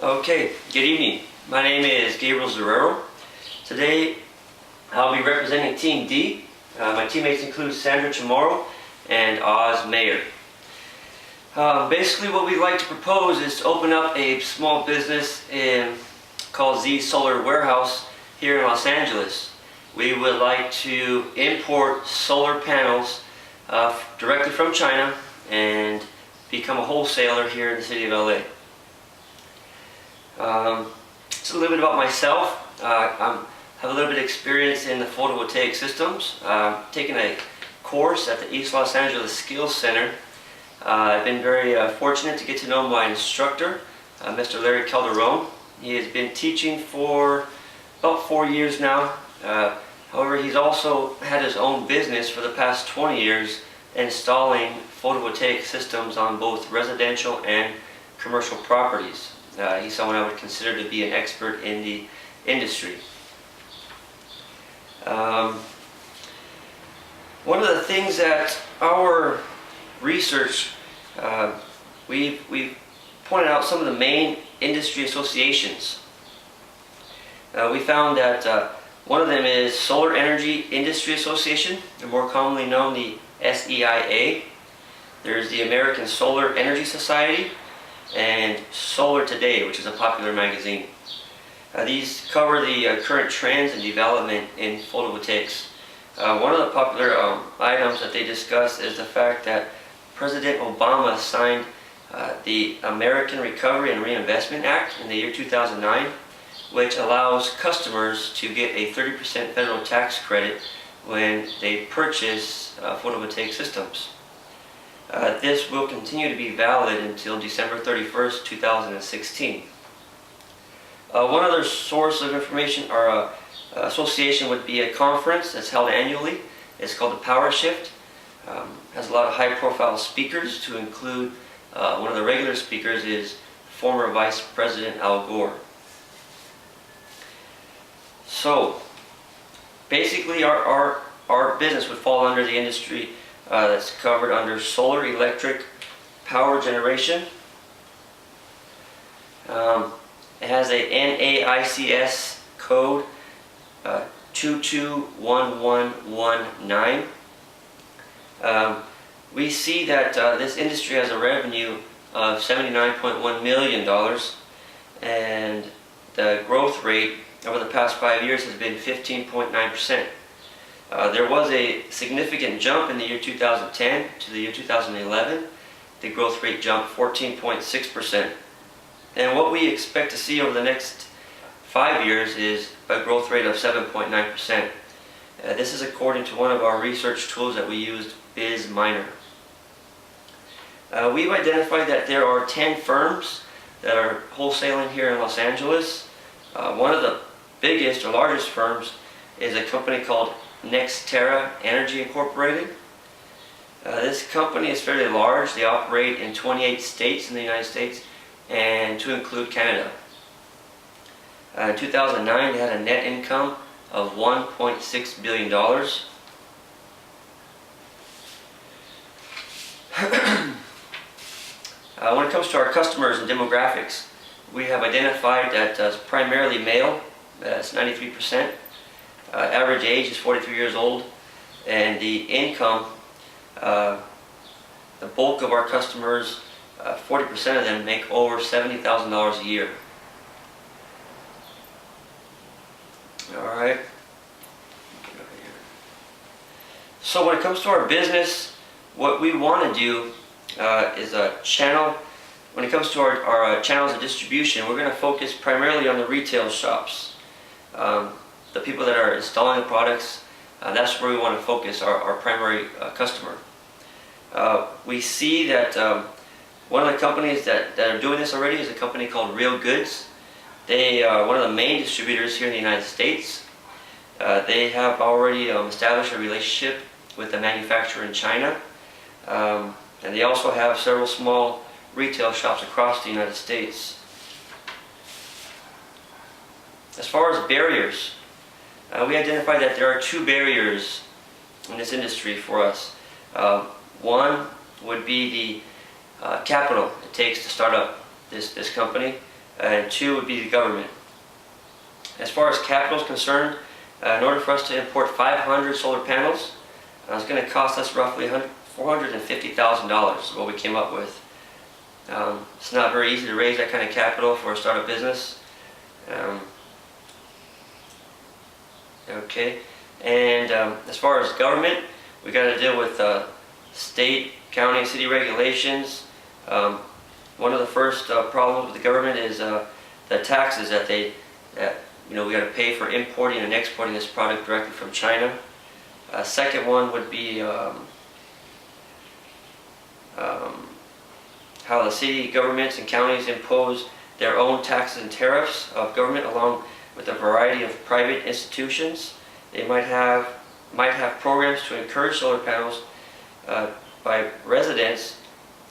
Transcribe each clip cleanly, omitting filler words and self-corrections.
Okay, good evening. My name is Gabriel Zerrero. Today I'll be representing Team D. My teammates include Sandra Chamorro and Oz Mayer. Basically what we'd like to propose is to open up a small business called Z Solar Warehouse here in Los Angeles. We would like to import solar panels directly from China and become a wholesaler here in the city of LA. Just a little bit about myself. I have a little bit of experience in the photovoltaic systems. Taken a course at the East Los Angeles Skills Center. I've been very fortunate to get to know my instructor, Mr. Larry Calderon. He has been teaching for about 4 years now. However, he's also had his own business for the past 20 years installing photovoltaic systems on both residential and commercial properties. He's someone I would consider to be an expert in the industry. One of the things that our research, we've pointed out some of the main industry associations. We found that one of them is Solar Energy Industry Association, or more commonly known the SEIA. There's the American Solar Energy Society and Solar Today, which is a popular magazine. These cover the current trends and development in photovoltaics. One of the popular items that they discuss is the fact that President Obama signed the American Recovery and Reinvestment Act in the year 2009, which allows customers to get a 30% federal tax credit when they purchase photovoltaic systems. This will continue to be valid until December 31st, 2016. One other source of information or association would be a conference that's held annually. It's called the Power Shift. Has a lot of high-profile speakers, to include one of the regular speakers is former Vice President Al Gore. So basically our business would fall under the industry that's covered under solar electric power generation. It has a NAICS code 221119. We see that this industry has a revenue of $79.1 million, and the growth rate over the past 5 years has been 15.9%. There was a significant jump in the year 2010 to the year 2011. The growth rate jumped 14.6%. And what we expect to see over the next 5 years is a growth rate of 7.9%. This is according to one of our research tools that we used, BizMiner. We've identified that there are 10 firms that are wholesaling here in Los Angeles. One of the biggest or largest firms is a company called NextEra Energy Incorporated. This company is fairly large. They operate in 28 states in the United States, and to include Canada. In 2009, they had a net income of $1.6 billion. When it comes to our customers and demographics, we have identified that it's primarily male, that's 93%. Average age is 43 years old, and the income, the bulk of our customers, 40% of them make over $70,000 a year. Alright. So when it comes to our business, what we want to do is a channel. When it comes to our channels of distribution, we're going to focus primarily on the retail shops. The people that are installing the products, that's where we want to focus our primary customer. We see that one of the companies that are doing this already is a company called Real Goods. They are one of the main distributors here in the United States. They have already established a relationship with a manufacturer in China. And they also have several small retail shops across the United States. As far as barriers, we identified that there are 2 barriers in this industry for us. One would be the capital it takes to start up this company. and 2 would be the government. As far as capital is concerned, in order for us to import 500 solar panels, it's going to cost us roughly $450,000 is what we came up with. It's not very easy to raise that kind of capital for a startup business. Okay, and as far as government, we got to deal with state, county, and city regulations. One of the first problems with the government is the taxes that we got to pay for importing and exporting this product directly from China. Second one would be how the city governments and counties impose their own taxes and tariffs of government along with a variety of private institutions. They might have programs to encourage solar panels by residents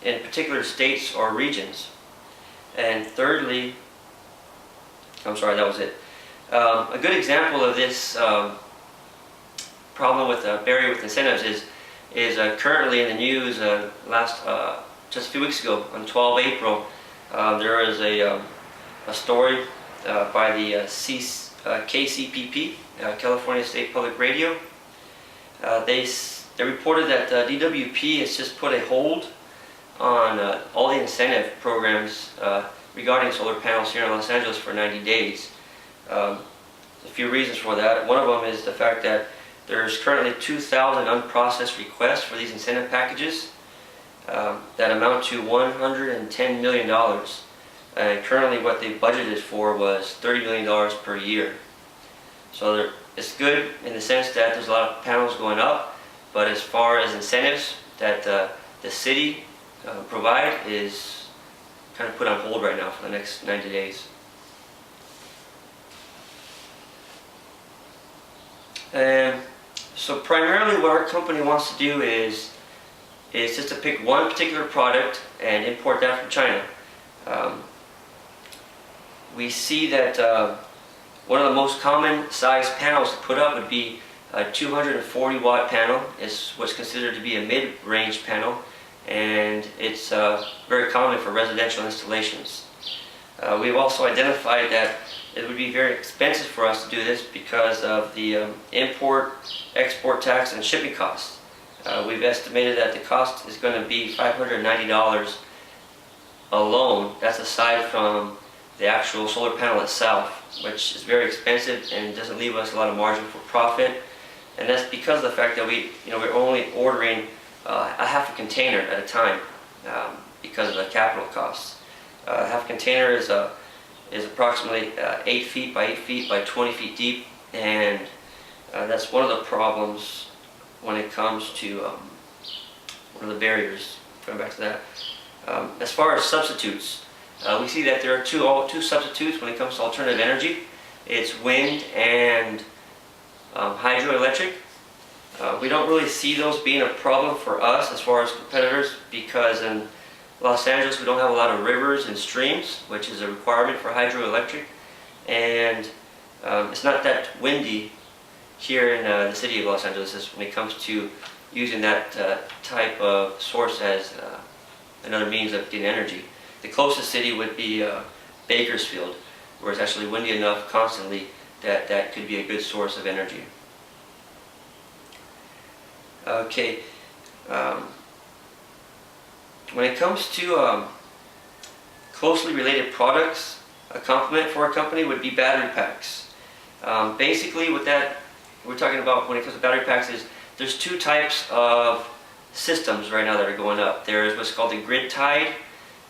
in particular states or regions. And thirdly, I'm sorry, that was it. A good example of this problem with barrier with incentives is currently in the news. Just a few weeks ago, on 12 April, there is a story by the KCPP, California State Public Radio. They reported that DWP has just put a hold on all the incentive programs regarding solar panels here in Los Angeles for 90 days. A few reasons for that. One of them is the fact that there's currently 2,000 unprocessed requests for these incentive packages that amount to $110 million. And currently what they budgeted for was $30 million per year. So it's good in the sense that there's a lot of panels going up, but as far as incentives that the city provide is kind of put on hold right now for the next 90 days. And so primarily what our company wants to do is just to pick one particular product and import that from China. We see that one of the most common size panels to put up would be a 240 watt panel. Is what's considered to be a mid-range panel, and it's very common for residential installations. We've also identified that it would be very expensive for us to do this because of the import, export tax, and shipping costs. We've estimated that the cost is going to be $590 alone. That's aside from the actual solar panel itself, which is very expensive and doesn't leave us a lot of margin for profit. And that's because of the fact that we're only ordering a half a container at a time because of the capital costs. Half a container is approximately 8 feet by 8 feet by 20 feet deep, and that's one of the problems when it comes to one of the barriers. Going back to that, as far as substitutes, we see that there are two substitutes when it comes to alternative energy. It's wind and hydroelectric. We don't really see those being a problem for us as far as competitors, because in Los Angeles we don't have a lot of rivers and streams, which is a requirement for hydroelectric, and it's not that windy here in the city of Los Angeles when it comes to using that type of source as another means of getting energy. The closest city would be Bakersfield, where it's actually windy enough constantly that that could be a good source of energy. Okay, when it comes to closely related products, a complement for a company would be battery packs. Basically what that we're talking about when it comes to battery packs is there's two types of systems right now that are going up. There is what's called the grid-tied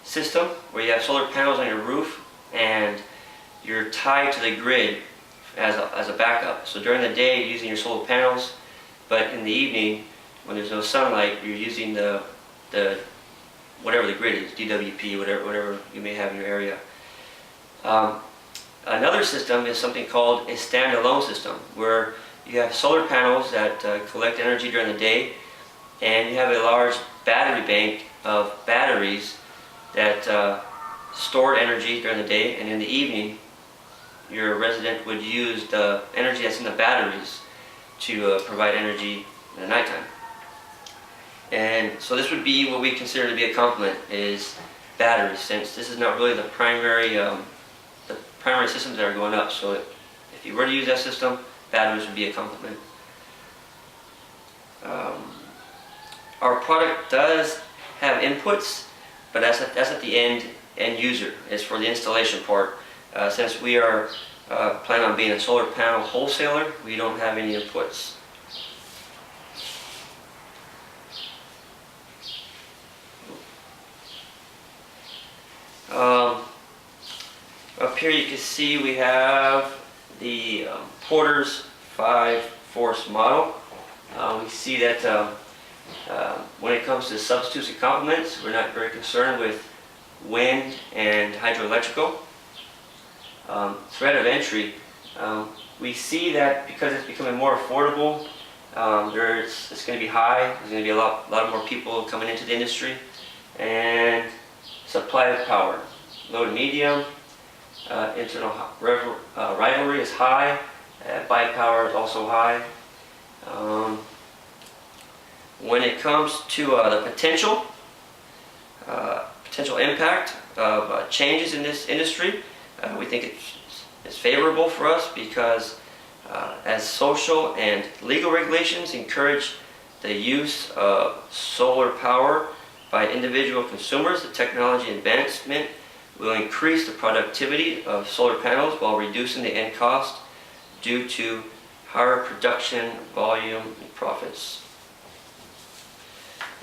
system, where you have solar panels on your roof and you're tied to the grid as a backup. So during the day you're using your solar panels, but in the evening when there's no sunlight you're using the whatever the grid is, DWP, whatever you may have in your area. Another system is something called a standalone system, where you have solar panels that collect energy during the day, and you have a large battery bank of batteries that store energy during the day, and in the evening your resident would use the energy that's in the batteries to provide energy in the nighttime. And so this would be what we consider to be a complement, is batteries, since this is not really the primary primary systems that are going up. So if you were to use that system, batteries would be a complement. Our product does have inputs, but that's at the end user. It's for the installation part. Since we are planning on being a solar panel wholesaler, we don't have any inputs. Up here you can see we have the Porter's 5-force model. We see that when it comes to substitutes and complements, we're not very concerned with wind and hydroelectrical. Threat of entry, we see that because it's becoming more affordable, it's going to be high. There's going to be a lot more people coming into the industry. And supply of power, low to medium, internal rivalry is high, buy power is also high. When it comes to the potential impact of changes in this industry, we think it's favorable for us because as social and legal regulations encourage the use of solar power by individual consumers, the technology advancement will increase the productivity of solar panels while reducing the end cost due to higher production volume and profits.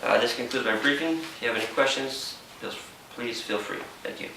This concludes my briefing. If you have any questions, please feel free. Thank you.